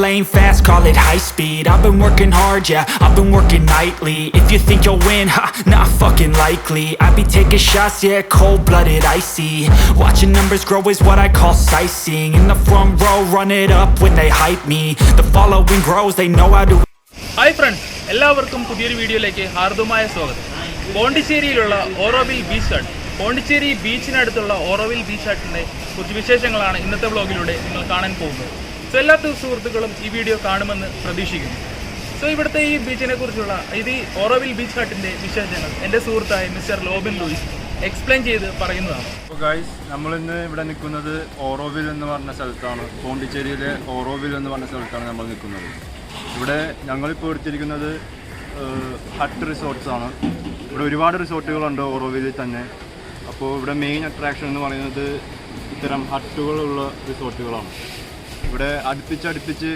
lane fast, call it high speed. I've been working hard, yeah, I've been working nightly. If you think you'll win, ha, not fucking likely. I be taking shots, yeah, cold-blooded, icy. Watching numbers grow is what I call sightseeing. In the front row, run it up when they hype me. The following grows, they know how to. Hi friends, എല്ലാവർക്കും പുതിയൊരു വീഡിയോയിലേക്ക് ഹാർദവമായ സ്വാഗതം. പോണ്ടിച്ചേരിയിലുള്ള Auroville beach hut, Pondicherry ബീച്ചിനടുത്തുള്ള Auroville beach ഹട്ടിൻ്റെ കുറച്ച് വിശേഷങ്ങളാണ് ഇന്നത്തെ വ്ളോഗിലൂടെ നിങ്ങൾ കാണാൻ പോകുന്നത്. സോ എല്ലാ സുഹൃത്തുക്കളും ഈ വീഡിയോ കാണുമെന്ന് പ്രതീക്ഷിക്കുന്നു. സോ ഇവിടുത്തെ ഈ ബീച്ചിനെ കുറിച്ചുള്ള ഓറോവിൽ ബീച്ച് ഹട്ടിൻ്റെ വിശേഷങ്ങൾ എൻ്റെ സുഹൃത്തായ മിസ്റ്റർ ലോബിൻ ലൂയിസ് എക്സ്പ്ലെയിൻ ചെയ്ത് പറയുന്നതാണ്. അപ്പോൾ ഗൈസ്, നമ്മളിന്ന് ഇവിടെ നിൽക്കുന്നത് ഓറോവിൽ എന്ന് പറഞ്ഞ സ്ഥലത്താണ്. പോണ്ടിച്ചേരിയിലെ ഓറോവിൽ എന്ന് പറഞ്ഞ സ്ഥലത്താണ് നമ്മൾ നിൽക്കുന്നത്. ഇവിടെ ഞങ്ങളിപ്പോൾ എടുത്തിരിക്കുന്നത് ഹട്ട് റിസോർട്ട്സ് ആണ്. ഇവിടെ ഒരുപാട് റിസോർട്ടുകളുണ്ട് ഓറോവിലിൽ തന്നെ. അപ്പോൾ ഇവിടെ മെയിൻ അട്രാക്ഷൻ എന്ന് പറയുന്നത് ഇത്തരം ഹട്ടുകളുള്ള റിസോർട്ടുകളാണ്. ഇവിടെ അടുപ്പിച്ച്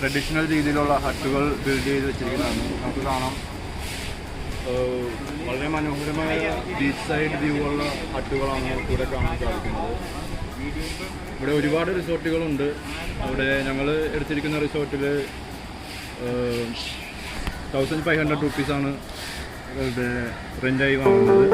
ട്രഡീഷണൽ രീതിയിലുള്ള ഹട്ടുകൾ ബിൽഡ് ചെയ്ത് വെച്ചിരിക്കുന്നതാണ്. നമുക്ക് കാണാം, വളരെ മനോഹരമായ ബീച്ച് സൈഡ് വ്യൂ ഉള്ള ഹട്ടുകളാണ് ഇവിടെ കാണാൻ സാധിക്കുന്നത്. ഇവിടെ ഒരുപാട് റിസോർട്ടുകളുണ്ട്. അവിടെ ഞങ്ങൾ എടുത്തിരിക്കുന്ന റിസോർട്ടിൽ 1500 റുപ്പീസാണ് ഇവിടെ റെൻ്റായി വാങ്ങുന്നത്.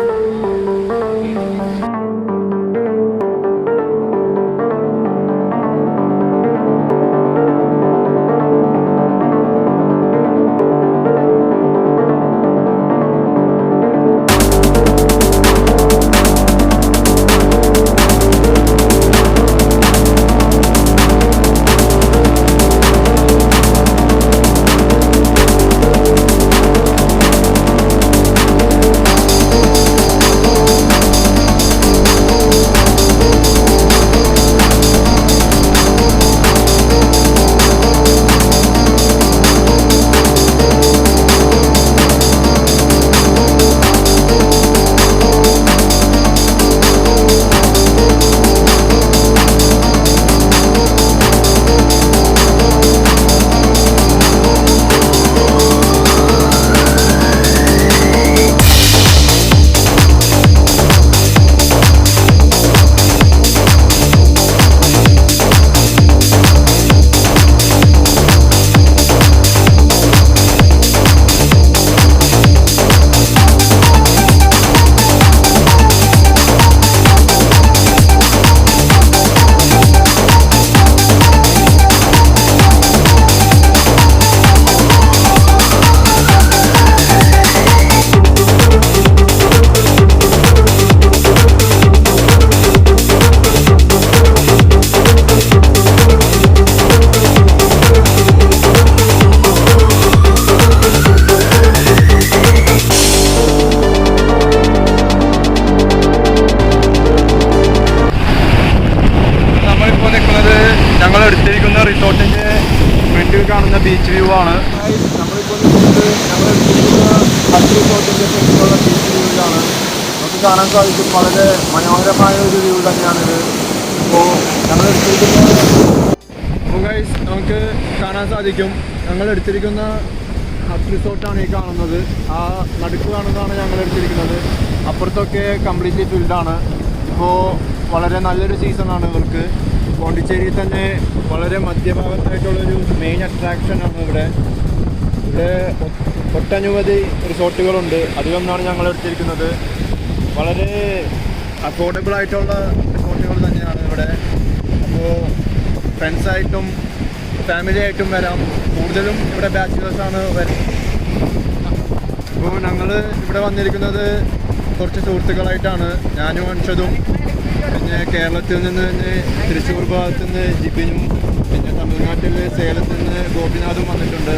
ഞങ്ങൾ എടുത്തിരിക്കുന്ന റിസോർട്ടിൻ്റെ ഫ്രണ്ടിൽ കാണുന്ന ബീച്ച് വ്യൂ ആണ്. നമ്മളിപ്പോൾ നിൽക്കുന്നത് ഞങ്ങൾ എടുത്തിരിക്കുന്ന ഹട്ട് റിസോർട്ടിൻ്റെ ഫ്രണ്ടിലുള്ള ബീച്ച് വ്യൂവിലാണ്. നമുക്ക് കാണാൻ സാധിക്കും, വളരെ മനോഹരമായ ഒരു വ്യൂ തന്നെയാണിത്. അപ്പോൾ ഞങ്ങൾ നമുക്ക് കാണാൻ സാധിക്കും, ഞങ്ങൾ എടുത്തിരിക്കുന്ന ഹട്ട് റിസോർട്ടാണ് ഈ കാണുന്നത്. ആ നടുക്ക് കാണുന്നതാണ് ഞങ്ങൾ എടുത്തിരിക്കുന്നത്. അപ്പുറത്തൊക്കെ കംപ്ലീറ്റ്ലി ഫിൽഡാണ്. ഇപ്പോൾ വളരെ നല്ലൊരു സീസണാണ് ഇവർക്ക്. പോണ്ടിച്ചേരിയിൽ തന്നെ വളരെ മധ്യഭാഗത്തായിട്ടുള്ളൊരു മെയിൻ അട്രാക്ഷനാണ് ഇവിടെ ഒട്ടനവധി റിസോർട്ടുകളുണ്ട്. അതിലൊന്നാണ് ഞങ്ങൾ എടുത്തിരിക്കുന്നത്. വളരെ അഫോർഡബിൾ ആയിട്ടുള്ള റിസോർട്ടുകൾ തന്നെയാണ് ഇവിടെ. അപ്പോൾ ഫ്രണ്ട്സായിട്ടും ഫാമിലി ആയിട്ടും വരാം. കൂടുതലും ഇവിടെ ബാച്ചിലേഴ്സാണ് വരുന്നത്. അപ്പോൾ ഞങ്ങൾ ഇവിടെ വന്നിരിക്കുന്നത് കുറച്ച് സുഹൃത്തുക്കളായിട്ടാണ്. ഞാനും അൻഷദും, പിന്നെ കേരളത്തിൽ നിന്ന് തൃശ്ശൂർ ഭാഗത്തു നിന്ന് ജിബിനും, പിന്നെ തമിഴ്നാട്ടിൽ സേലത്തിൽ നിന്ന് ഗോപിനാഥും വന്നിട്ടുണ്ട്.